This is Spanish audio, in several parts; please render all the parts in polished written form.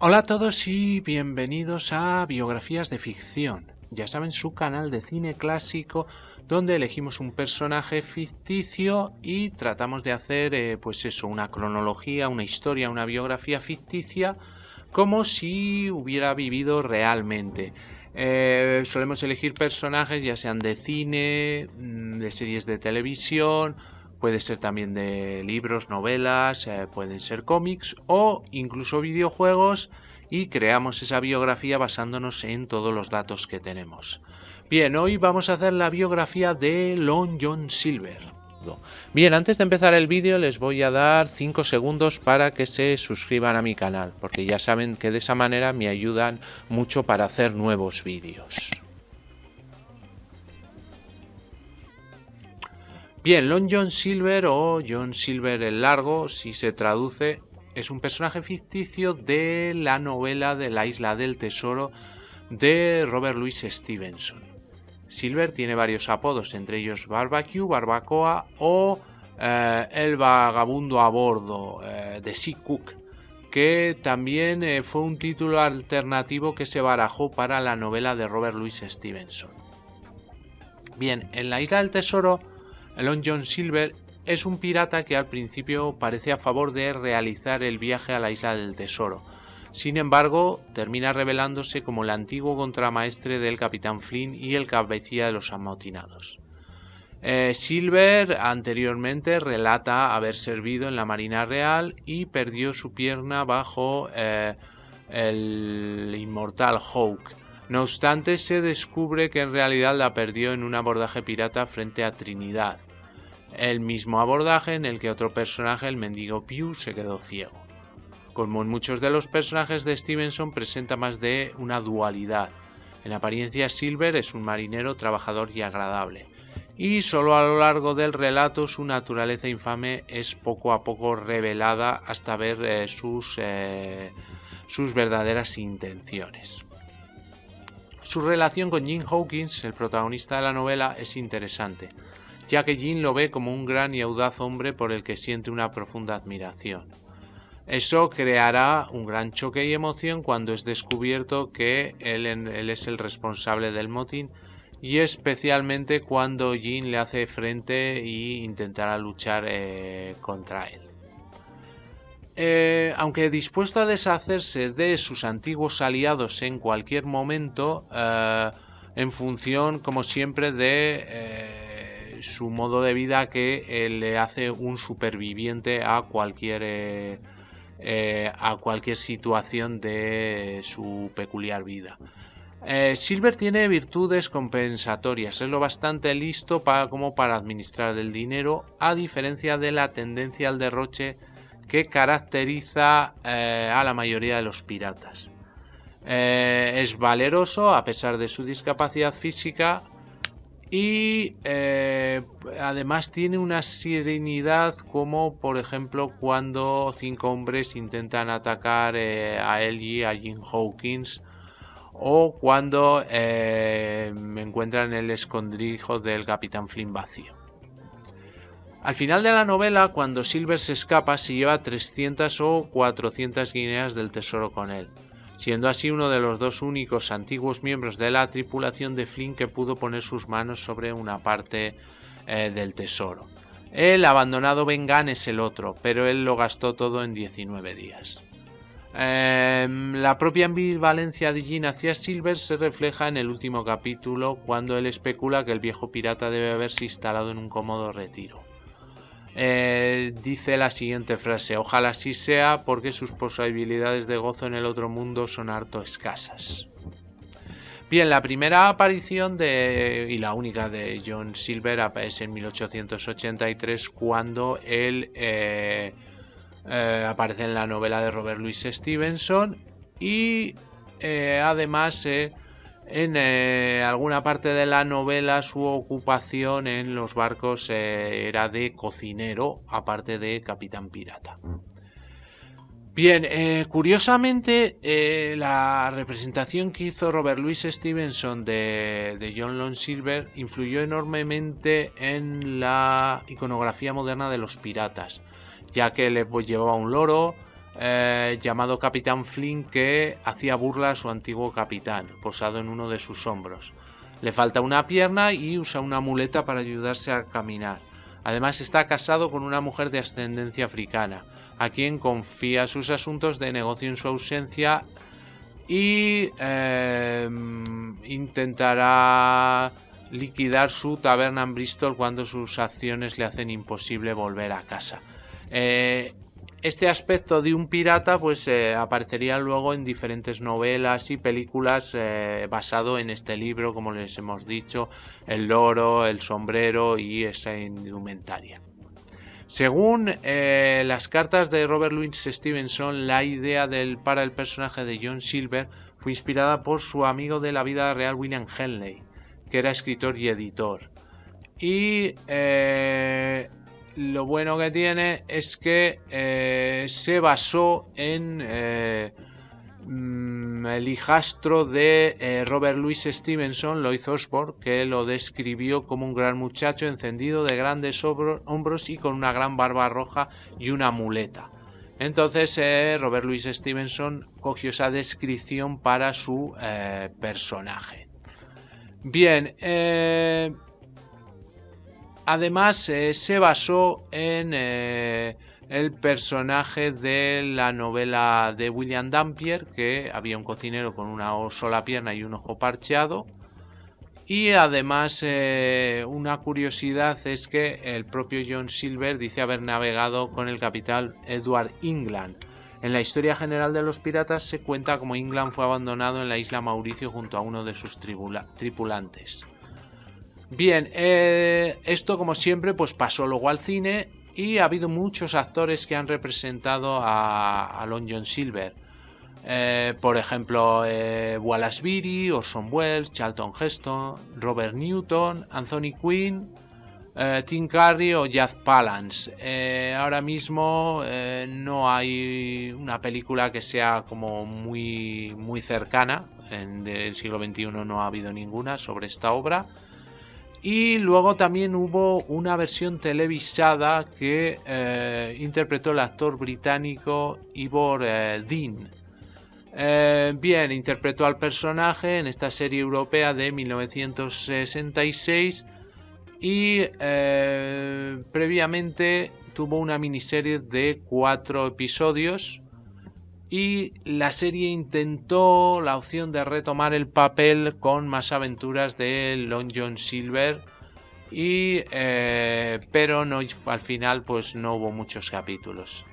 Hola a todos y bienvenidos a Biografías de Ficción. Ya saben, su canal de cine clásico donde elegimos un personaje ficticio y tratamos de hacer, una cronología, una historia, una biografía ficticia como si hubiera vivido realmente. Solemos elegir personajes ya sean de cine, de series de televisión, puede ser también de libros, novelas, pueden ser cómics o incluso videojuegos, y creamos esa biografía basándonos en todos los datos que tenemos. Bien, hoy vamos a hacer la biografía de Long John Silver. Bien, antes de empezar el vídeo les voy a dar 5 segundos para que se suscriban a mi canal, porque ya saben que de esa manera me ayudan mucho para hacer nuevos vídeos. Bien, Long John Silver o John Silver el Largo, si se traduce, es un personaje ficticio de la novela de La Isla del Tesoro de Robert Louis Stevenson. Silver tiene varios apodos, entre ellos Barbecue, Barbacoa o El Vagabundo a Bordo, de Sea Cook, que también fue un título alternativo que se barajó para la novela de Robert Louis Stevenson. Bien, en La Isla del Tesoro, Long John Silver es un pirata que al principio parece a favor de realizar el viaje a la Isla del Tesoro. Sin embargo, termina revelándose como el antiguo contramaestre del Capitán Flynn y el cabecilla de los amotinados. Silver anteriormente relata haber servido en la Marina Real y perdió su pierna bajo el inmortal Hawke. No obstante, se descubre que en realidad la perdió en un abordaje pirata frente a Trinidad, el mismo abordaje en el que otro personaje, el mendigo Pew, se quedó ciego. Como en muchos de los personajes de Stevenson, presenta más de una dualidad. En apariencia, Silver es un marinero trabajador y agradable, y solo a lo largo del relato su naturaleza infame es poco a poco revelada hasta ver sus verdaderas intenciones. Su relación con Jim Hawkins, el protagonista de la novela, es interesante, ya que Jim lo ve como un gran y audaz hombre por el que siente una profunda admiración. Eso creará un gran choque y emoción cuando es descubierto que él es el responsable del motín, y especialmente cuando Jim le hace frente e intentará luchar contra él. Aunque dispuesto a deshacerse de sus antiguos aliados en cualquier momento, en función, como siempre, de su modo de vida que le hace un superviviente a cualquier situación de su peculiar vida. Silver tiene virtudes compensatorias, es lo bastante listo como para administrar el dinero, a diferencia de la tendencia al derroche que caracteriza a la mayoría de los piratas. Es valeroso a pesar de su discapacidad física y además tiene una serenidad, como por ejemplo cuando 5 hombres intentan atacar a él y a Jim Hawkins, o cuando encuentran el escondrijo del Capitán Flynn vacío. Al final de la novela, cuando Silver se escapa, se lleva 300 o 400 guineas del tesoro con él, siendo así uno de los dos únicos antiguos miembros de la tripulación de Flynn que pudo poner sus manos sobre una parte del tesoro. El abandonado Ben Gunn es el otro, pero él lo gastó todo en 19 días. La propia ambivalencia de Jim hacia Silver se refleja en el último capítulo, cuando él especula que el viejo pirata debe haberse instalado en un cómodo retiro. Dice la siguiente frase: ojalá así sea, porque sus posibilidades de gozo en el otro mundo son harto escasas. Bien, la primera aparición y la única de John Silver es en 1883, cuando él aparece en la novela de Robert Louis Stevenson, y además en alguna parte de la novela su ocupación en los barcos era de cocinero, aparte de capitán pirata. Bien, curiosamente la representación que hizo Robert Louis Stevenson de John Long Silver influyó enormemente en la iconografía moderna de los piratas, ya que le llevaba un loro, llamado Capitán Flynn, que hacía burla a su antiguo capitán, posado en uno de sus hombros. Le falta una pierna y usa una muleta para ayudarse a caminar. Además está casado con una mujer de ascendencia africana, a quien confía sus asuntos de negocio en su ausencia y intentará liquidar su taberna en Bristol cuando sus acciones le hacen imposible volver a casa. Este aspecto de un pirata pues aparecería luego en diferentes novelas y películas basado en este libro, como les hemos dicho, el loro, el sombrero y esa indumentaria. Según las cartas de Robert Louis Stevenson, la idea para el personaje de John Silver fue inspirada por su amigo de la vida real William Henley, que era escritor y editor. Y lo bueno que tiene es que se basó en el hijastro de Robert Louis Stevenson, Lloyd Osborne, que lo describió como un gran muchacho encendido, de grandes hombros y con una gran barba roja y una muleta. Entonces Robert Louis Stevenson cogió esa descripción para su personaje. Bien, además se basó en el personaje de la novela de William Dampier, que había un cocinero con una sola pierna y un ojo parcheado. Y además una curiosidad es que el propio John Silver dice haber navegado con el capitán Edward England. En la historia general de los piratas se cuenta como England fue abandonado en la isla Mauricio junto a uno de sus tripulantes. Bien, esto como siempre pues pasó luego al cine y ha habido muchos actores que han representado a Long John Silver. Por ejemplo, Wallace Beery, Orson Welles, Charlton Heston, Robert Newton, Anthony Quinn, Tim Curry o Jack Palance. Ahora mismo no hay una película que sea como muy cercana. En el siglo XXI no ha habido ninguna sobre esta obra. Y luego también hubo una versión televisada que interpretó el actor británico Ivor Dean. Bien, interpretó al personaje en esta serie europea de 1966 y previamente tuvo una miniserie de 4 episodios y la serie intentó la opción de retomar el papel con más aventuras de Long John Silver pero no, al final pues no hubo muchos capítulos.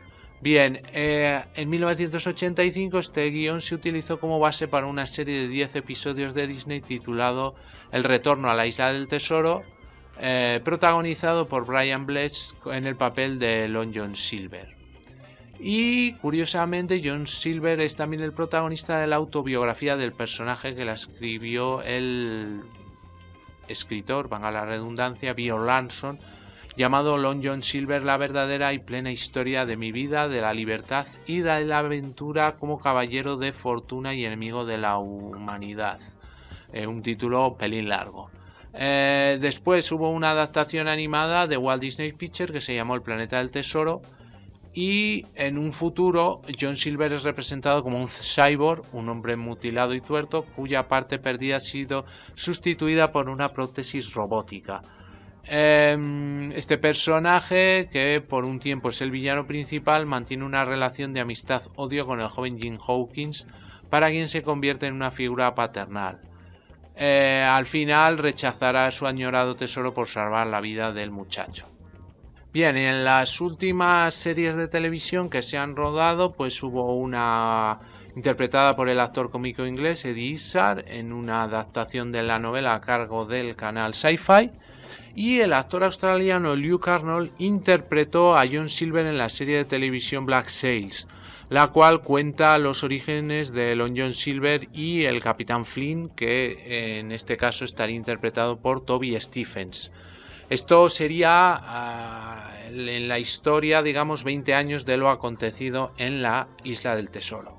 Bien, en 1985 este guión se utilizó como base para una serie de 10 episodios de Disney titulado El retorno a la isla del tesoro, protagonizado por Brian Blessed en el papel de Long John Silver. Y curiosamente John Silver es también el protagonista de la autobiografía del personaje que la escribió el escritor, valga la redundancia, Bill Larson, llamado Long John Silver, la verdadera y plena historia de mi vida, de la libertad y de la aventura como caballero de fortuna y enemigo de la humanidad. Un título pelín largo. Después hubo una adaptación animada de Walt Disney Pictures que se llamó El planeta del tesoro. Y en un futuro John Silver es representado como un cyborg, un hombre mutilado y tuerto, cuya parte perdida ha sido sustituida por una prótesis robótica. Este personaje, que por un tiempo es el villano principal, mantiene una relación de amistad-odio con el joven Jim Hawkins, para quien se convierte en una figura paternal. Al final rechazará su añorado tesoro por salvar la vida del muchacho. Bien, en las últimas series de televisión que se han rodado, pues hubo una interpretada por el actor cómico inglés Eddie Izzard en una adaptación de la novela a cargo del canal Sci-Fi, y el actor australiano Luke Arnold interpretó a John Silver en la serie de televisión Black Sails, la cual cuenta los orígenes de Long John Silver y el Capitán Flynn, que en este caso estaría interpretado por Toby Stephens. Esto sería en la historia, digamos, 20 años de lo acontecido en la Isla del Tesoro.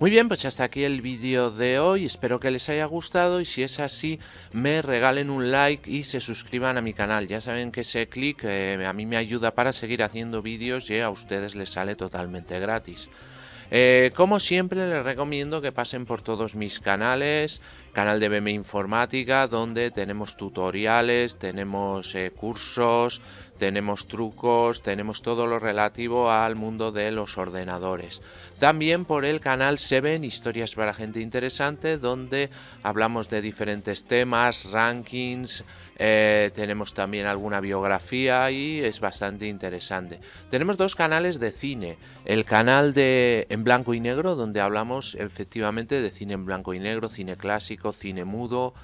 Muy bien, pues hasta aquí el vídeo de hoy, espero que les haya gustado y si es así me regalen un like y se suscriban a mi canal. Ya saben que ese clic a mí me ayuda para seguir haciendo vídeos y a ustedes les sale totalmente gratis. Como siempre les recomiendo que pasen por todos mis canales, canal de BM Informática, donde tenemos tutoriales, tenemos cursos, tenemos trucos, tenemos todo lo relativo al mundo de los ordenadores. También por el canal Seven, historias para gente interesante, donde hablamos de diferentes temas, rankings, tenemos también alguna biografía y es bastante interesante. Tenemos dos canales de cine, el canal de en blanco y negro, donde hablamos efectivamente de cine en blanco y negro, cine clásico, cine mudo,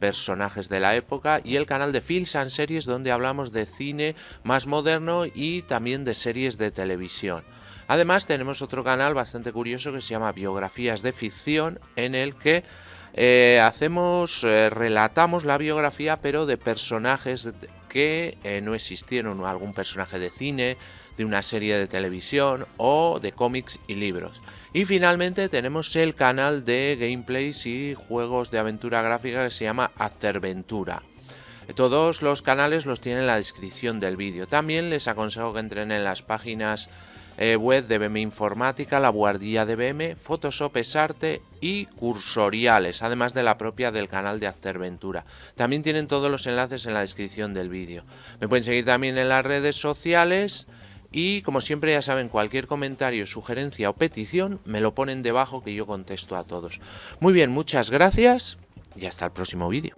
personajes de la época, y el canal de Films and Series, donde hablamos de cine más moderno y también de series de televisión. Además tenemos otro canal bastante curioso que se llama Biografías de Ficción, en el que relatamos la biografía pero de personajes que no existieron, algún personaje de cine, de una serie de televisión o de cómics y libros. Y finalmente tenemos el canal de gameplays y juegos de aventura gráfica que se llama Afterventura. Todos los canales los tienen en la descripción del vídeo. También les aconsejo que entren en las páginas web de BM Informática, La Buhardilla de BM, Photoshop es Arte y Cursoriales, además de la propia del canal de Afterventura. También tienen todos los enlaces en la descripción del vídeo. Me pueden seguir también en las redes sociales y, como siempre, ya saben, cualquier comentario, sugerencia o petición me lo ponen debajo que yo contesto a todos. Muy bien, muchas gracias y hasta el próximo vídeo.